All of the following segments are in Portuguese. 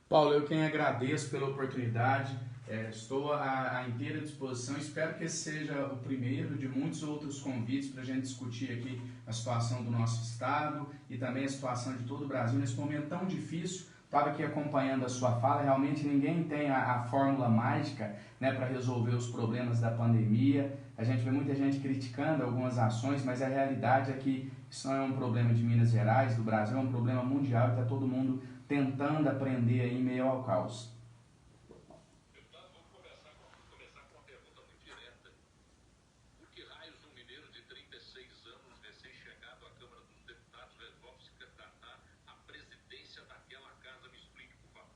Paulo, eu quem agradeço pela oportunidade, estou à inteira disposição, espero que esse seja o primeiro de muitos outros convites para a gente discutir aqui a situação do nosso estado e também a situação de todo o Brasil nesse momento tão difícil. Estava aqui acompanhando a sua fala, realmente ninguém tem a fórmula mágica, né, para resolver os problemas da pandemia. A gente vê muita gente criticando algumas ações, mas a realidade é que isso não é um problema de Minas Gerais, do Brasil, é um problema mundial e está todo mundo tentando aprender aí em meio ao caos. Deputado, vamos começar com uma pergunta muito direta. Por que raios um mineiro de 36 anos, recém-chegado à Câmara dos Deputados, resolve se candidatar à presidência daquela casa? Me explique, por favor.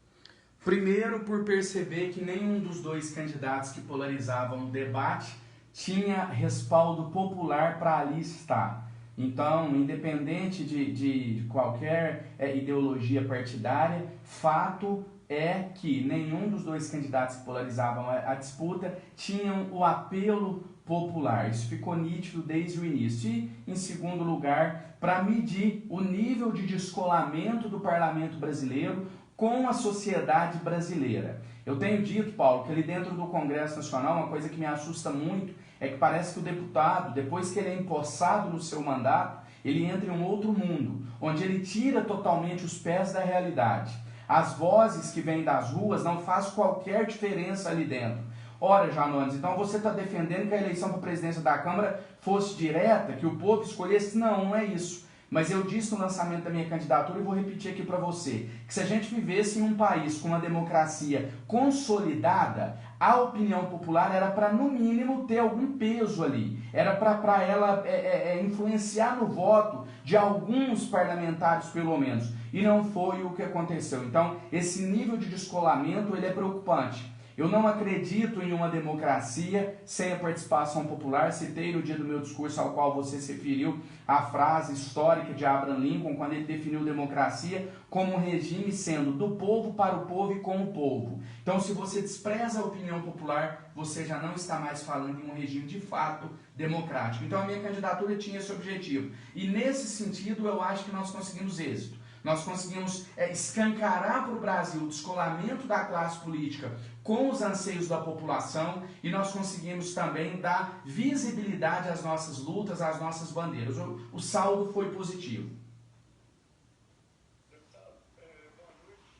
Primeiro, por perceber que nenhum dos dois candidatos que polarizavam o debate tinha respaldo popular para ali estar. Então, independente de qualquer ideologia partidária, fato é que nenhum dos dois candidatos que polarizavam a disputa tinham o apelo popular. Isso ficou nítido desde o início. E, em segundo lugar, para medir o nível de descolamento do parlamento brasileiro com a sociedade brasileira. Eu tenho dito, Paulo, que ali dentro do Congresso Nacional, uma coisa que me assusta muito é que parece que o deputado, depois que ele é empossado no seu mandato, ele entra em um outro mundo, onde ele tira totalmente os pés da realidade. As vozes que vêm das ruas não fazem qualquer diferença ali dentro. Ora, Janones, então você está defendendo que a eleição para a presidência da Câmara fosse direta, que o povo escolhesse? Não, não é isso. Mas eu disse no lançamento da minha candidatura e vou repetir aqui para você, que se a gente vivesse em um país com uma democracia consolidada, a opinião popular era para, no mínimo, ter algum peso ali. Era para ela influenciar no voto de alguns parlamentares, pelo menos. E não foi o que aconteceu. Então, esse nível de descolamento ele é preocupante. Eu não acredito em uma democracia sem a participação popular. Citei no dia do meu discurso ao qual você se referiu a frase histórica de Abraham Lincoln, quando ele definiu democracia como um regime sendo do povo, para o povo e com o povo. Então, se você despreza a opinião popular, você já não está mais falando em um regime de fato democrático. Então, a minha candidatura tinha esse objetivo. E nesse sentido, eu acho que nós conseguimos êxito. Nós conseguimos escancarar para o Brasil o descolamento da classe política com os anseios da população e nós conseguimos também dar visibilidade às nossas lutas, às nossas bandeiras. O saldo foi positivo. Deputado, boa noite.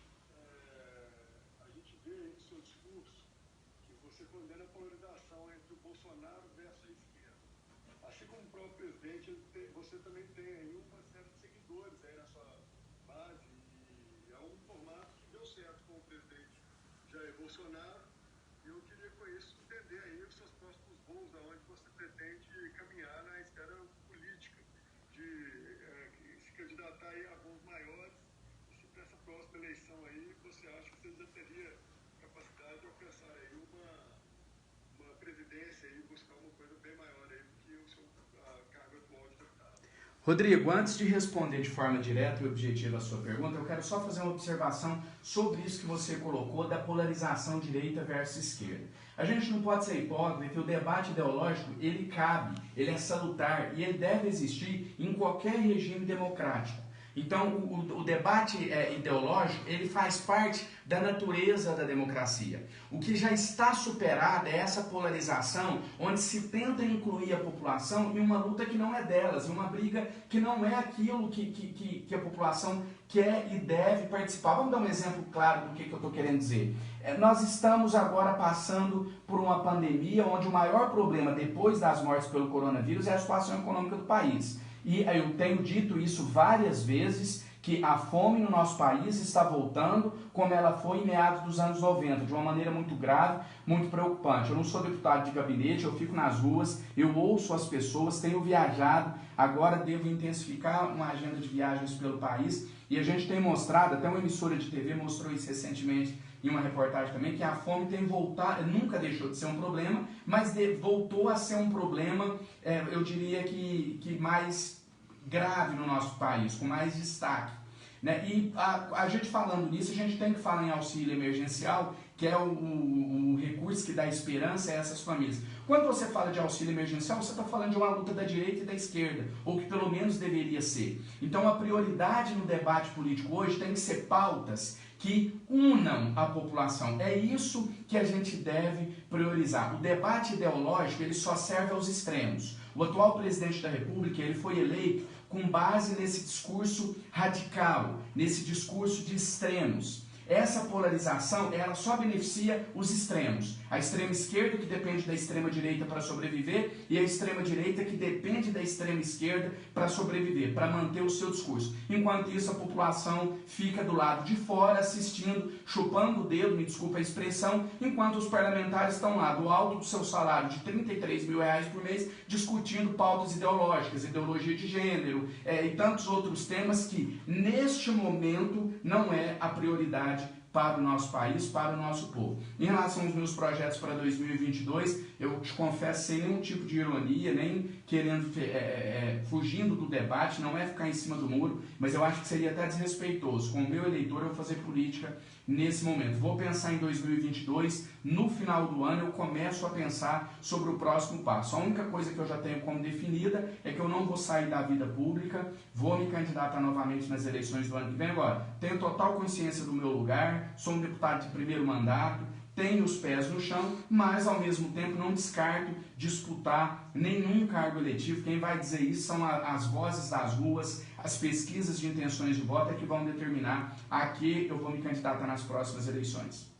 A gente vê aí no seu discurso que você condena a polarização entre o Bolsonaro versus a esquerda. Assim como o próprio presidente, você também tem aí uma série de seguidores aí na sua base e é um formato que deu certo com o presidente Jair Bolsonaro. E eu queria com isso entender aí os seus próximos voos, aonde você pretende caminhar na esfera política, de se candidatar aí a voos maiores, e se para essa próxima eleição aí você acha que você já teria capacidade de alcançar aí uma presidência e buscar uma coisa bem maior aí do que o seu cargo atual de deputado. Rodrigo, antes de responder de forma direta e objetiva a sua pergunta, eu quero só fazer uma observação sobre isso que você colocou da polarização direita versus esquerda. A gente não pode ser hipócrita que o debate ideológico, ele cabe, ele é salutar e ele deve existir em qualquer regime democrático. Então, o debate ideológico, ele faz parte da natureza da democracia. O que já está superado é essa polarização, onde se tenta incluir a população em uma luta que não é delas, em uma briga que não é aquilo que a população quer e deve participar. Vamos dar um exemplo claro do que eu estou querendo dizer. Nós estamos agora passando por uma pandemia, onde o maior problema depois das mortes pelo coronavírus é a situação econômica do país. E eu tenho dito isso várias vezes, que a fome no nosso país está voltando como ela foi em meados dos anos 90, de uma maneira muito grave, muito preocupante. Eu não sou deputado de gabinete, eu fico nas ruas, eu ouço as pessoas, tenho viajado, agora devo intensificar uma agenda de viagens pelo país, e a gente tem mostrado, até uma emissora de TV mostrou isso recentemente em uma reportagem também, que a fome tem voltado, nunca deixou de ser um problema, mas voltou a ser um problema, eu diria que mais grave no nosso país, com mais destaque. Né? E a gente falando nisso, a gente tem que falar em auxílio emergencial, que é o recurso que dá esperança a essas famílias. Quando você fala de auxílio emergencial, você está falando de uma luta da direita e da esquerda, ou que pelo menos deveria ser. Então a prioridade no debate político hoje tem que ser pautas que unam a população. É isso que a gente deve priorizar. O debate ideológico, ele só serve aos extremos. O atual presidente da República, ele foi eleito com base nesse discurso radical, nesse discurso de extremos. Essa polarização, ela só beneficia os extremos. A extrema esquerda, que depende da extrema direita para sobreviver, e a extrema direita, que depende da extrema esquerda para sobreviver, para manter o seu discurso. Enquanto isso, a população fica do lado de fora, assistindo, chupando o dedo, me desculpa a expressão, enquanto os parlamentares estão lá, do alto do seu salário de R$33 mil por mês, discutindo pautas ideológicas, ideologia de gênero, e tantos outros temas que, neste momento, não é a prioridade para o nosso país, para o nosso povo. Em relação aos meus projetos para 2022, eu te confesso, sem nenhum tipo de ironia, nem querendo, fugindo do debate, não é ficar em cima do muro, mas eu acho que seria até desrespeitoso. Com o meu eleitor, eu vou fazer política nesse momento. Vou pensar em 2022, no final do ano eu começo a pensar sobre o próximo passo. A única coisa que eu já tenho como definida é que eu não vou sair da vida pública, vou me candidatar novamente nas eleições do ano que vem. Agora, tenho total consciência do meu lugar, sou um deputado de primeiro mandato, tenho os pés no chão, mas ao mesmo tempo não descarto disputar nenhum cargo eletivo. Quem vai dizer isso são as vozes das ruas, as pesquisas de intenções de voto é que vão determinar a que eu vou me candidatar nas próximas eleições.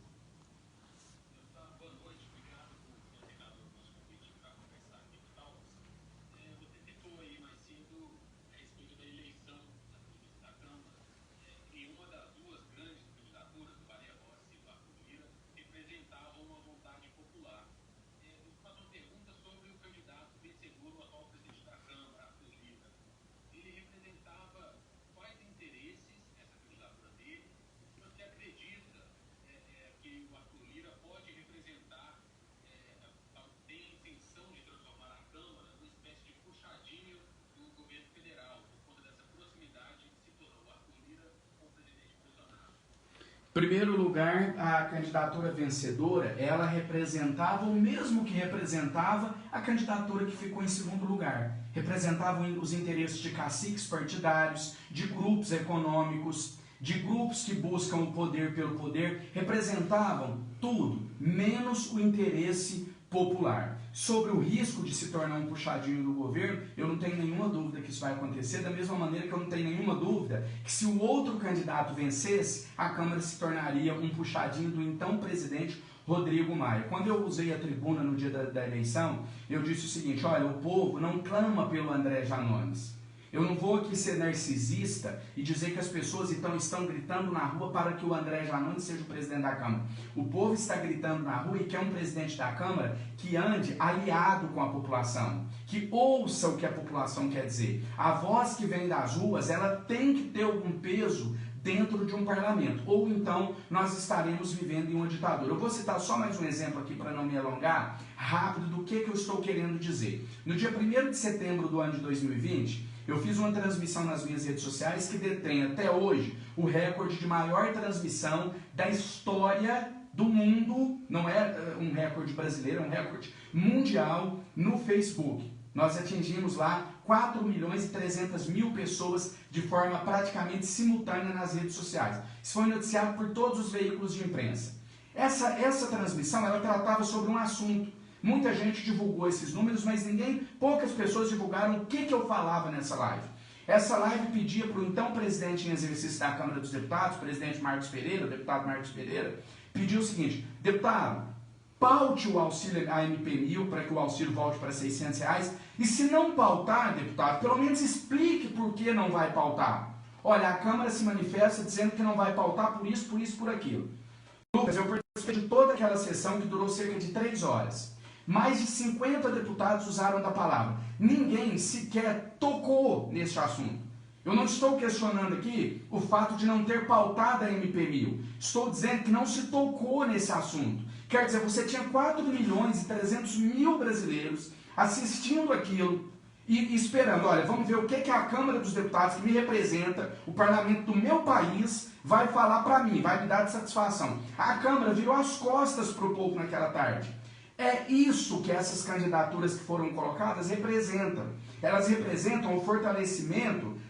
Em primeiro lugar, a candidatura vencedora, ela representava, o mesmo que representava a candidatura que ficou em segundo lugar. Representava os interesses de caciques partidários, de grupos econômicos, de grupos que buscam o poder pelo poder, representavam tudo, menos o interesse popular. Sobre o risco de se tornar um puxadinho do governo, eu não tenho nenhuma dúvida que isso vai acontecer, da mesma maneira que eu não tenho nenhuma dúvida que se o outro candidato vencesse, a Câmara se tornaria um puxadinho do então presidente Rodrigo Maia. Quando eu usei a tribuna no dia da eleição, eu disse o seguinte: olha, o povo não clama pelo André Janones. Eu não vou aqui ser narcisista e dizer que as pessoas então estão gritando na rua para que o André Janones seja o presidente da Câmara. O povo está gritando na rua e quer um presidente da Câmara que ande aliado com a população, que ouça o que a população quer dizer. A voz que vem das ruas, ela tem que ter algum peso dentro de um parlamento, ou então nós estaremos vivendo em uma ditadura. Eu vou citar só mais um exemplo aqui para não me alongar, rápido, do que eu estou querendo dizer. No dia 1º de setembro do ano de 2020, eu fiz uma transmissão nas minhas redes sociais que detém até hoje o recorde de maior transmissão da história do mundo, não é um recorde brasileiro, é um recorde mundial no Facebook. Nós atingimos lá 4.300.000 pessoas de forma praticamente simultânea nas redes sociais. Isso foi noticiado por todos os veículos de imprensa. Essa transmissão, ela tratava sobre um assunto. Muita gente divulgou esses números, mas poucas pessoas divulgaram o que eu falava nessa live. Essa live pedia para o então presidente em exercício da Câmara dos Deputados, presidente Marcos Pereira, o deputado Marcos Pereira, pediu o seguinte: deputado, paute o auxílio AMP1000 para que o auxílio volte para R$600, e se não pautar, deputado, pelo menos explique por que não vai pautar. Olha, a Câmara se manifesta dizendo que não vai pautar por isso, por aquilo. Lucas, eu participei de toda aquela sessão que durou cerca de 3 horas. Mais de 50 deputados usaram da palavra. Ninguém sequer tocou nesse assunto. Eu não estou questionando aqui o fato de não ter pautado a MP1000. Estou dizendo que não se tocou nesse assunto. Quer dizer, você tinha 4.300.000 brasileiros assistindo aquilo e esperando, olha, vamos ver o que a Câmara dos Deputados, que me representa, o parlamento do meu país, vai falar para mim, vai me dar de satisfação. A Câmara virou as costas para o povo naquela tarde. É isso que essas candidaturas que foram colocadas representam. Elas representam o fortalecimento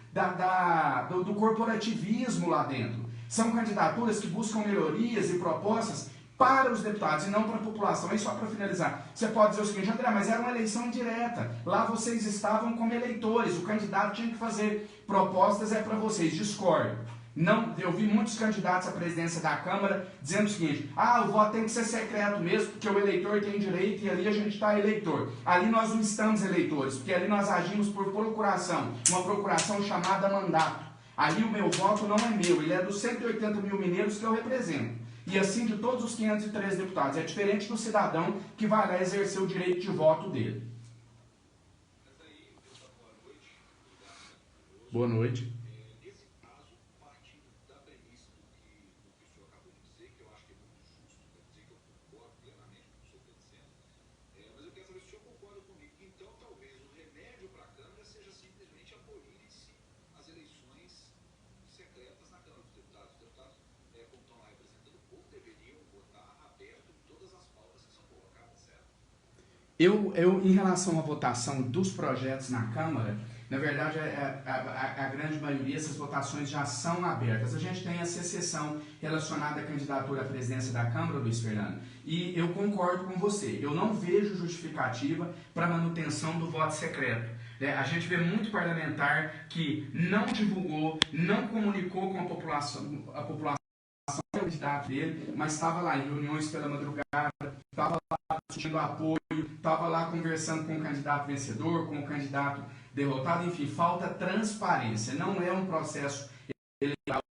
do corporativismo lá dentro. São candidaturas que buscam melhorias e propostas para os deputados e não para a população. Aí só para finalizar, você pode dizer o seguinte: André, mas era uma eleição indireta. Lá vocês estavam como eleitores, o candidato tinha que fazer propostas para vocês. Discordo. Não, eu vi muitos candidatos à presidência da Câmara dizendo o seguinte: o voto tem que ser secreto mesmo, porque o eleitor tem direito e ali a gente está eleitor. Ali nós não estamos eleitores, porque ali nós agimos por procuração, uma procuração chamada mandato. Ali o meu voto não é meu, ele é dos 180 mil mineiros que eu represento. E assim de todos os 503 deputados. É diferente do cidadão que vai lá exercer o direito de voto dele. Boa noite. Em relação à votação dos projetos na Câmara, na verdade, a grande maioria, essas votações já são abertas. A gente tem essa exceção relacionada à candidatura à presidência da Câmara, Luiz Fernando, e eu concordo com você. Eu não vejo justificativa para a manutenção do voto secreto. A gente vê muito parlamentar que não divulgou, não comunicou com a população o candidato dele, mas estava lá em reuniões pela madrugada, estava lá discutindo apoio, estava lá conversando com o candidato vencedor, com o candidato derrotado, enfim, falta transparência. Não é um processo eleitoral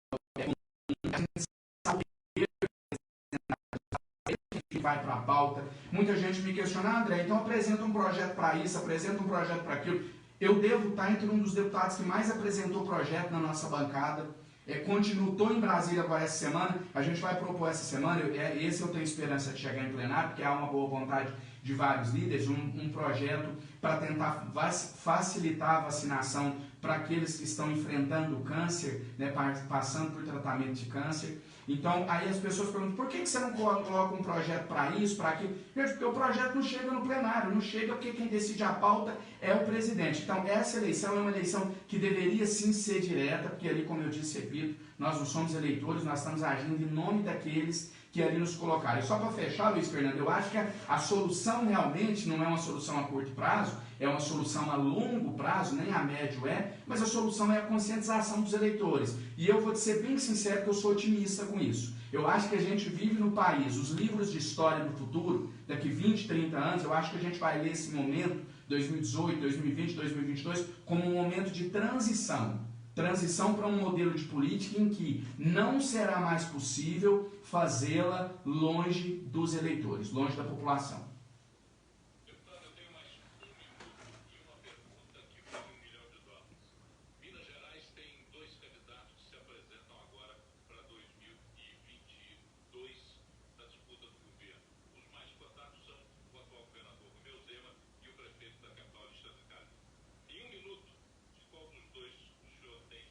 que vai para a pauta. Muita gente me questiona: André, então apresenta um projeto para isso, apresenta um projeto para aquilo. Eu devo estar entre um dos deputados que mais apresentou projeto na nossa bancada. Estou em Brasília agora essa semana, a gente vai propor essa semana, esse eu tenho esperança de chegar em plenário, porque há uma boa vontade de vários líderes, um projeto para tentar facilitar a vacinação para aqueles que estão enfrentando o câncer, né, passando por tratamento de câncer. Então, aí as pessoas perguntam: por que você não coloca um projeto para isso, para aquilo? Porque o projeto não chega no plenário, não chega porque quem decide a pauta é o presidente. Então, essa eleição é uma eleição que deveria sim ser direta, porque ali, como eu disse, repito, nós não somos eleitores, nós estamos agindo em nome daqueles que ali nos colocaram. E só para fechar, Luiz Fernando, eu acho que a solução realmente não é uma solução a curto prazo, é uma solução a longo prazo, nem a médio mas a solução é a conscientização dos eleitores. E eu vou te ser bem sincero que eu sou otimista com isso. Eu acho que a gente vive no país, os livros de história do futuro, daqui 20, 30 anos, eu acho que a gente vai ler esse momento, 2018, 2020, 2022, como um momento de transição para um modelo de política em que não será mais possível fazê-la longe dos eleitores, longe da população. Deputado, eu tenho mais um minuto e uma pergunta que vale $1 milhão. Minas Gerais tem dois candidatos que se apresentam agora para 2022 na disputa do governo. Os mais cotados são o atual governador Romeu Zema e o prefeito da capital, Alexandre Calil. Em um minuto, de qual dos dois o senhor tem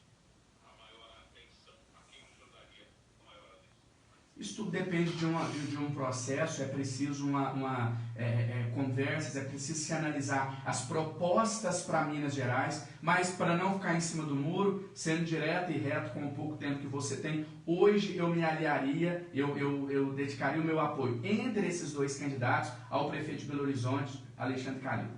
a maior atenção? A quem o senhor daria a maior atenção? Isso tudo depende de um processo, é preciso conversas, é preciso se analisar as propostas para Minas Gerais, mas para não ficar em cima do muro, sendo direto e reto com o pouco tempo que você tem, hoje eu me aliaria, eu dedicaria o meu apoio entre esses dois candidatos ao prefeito de Belo Horizonte, Alexandre Calil.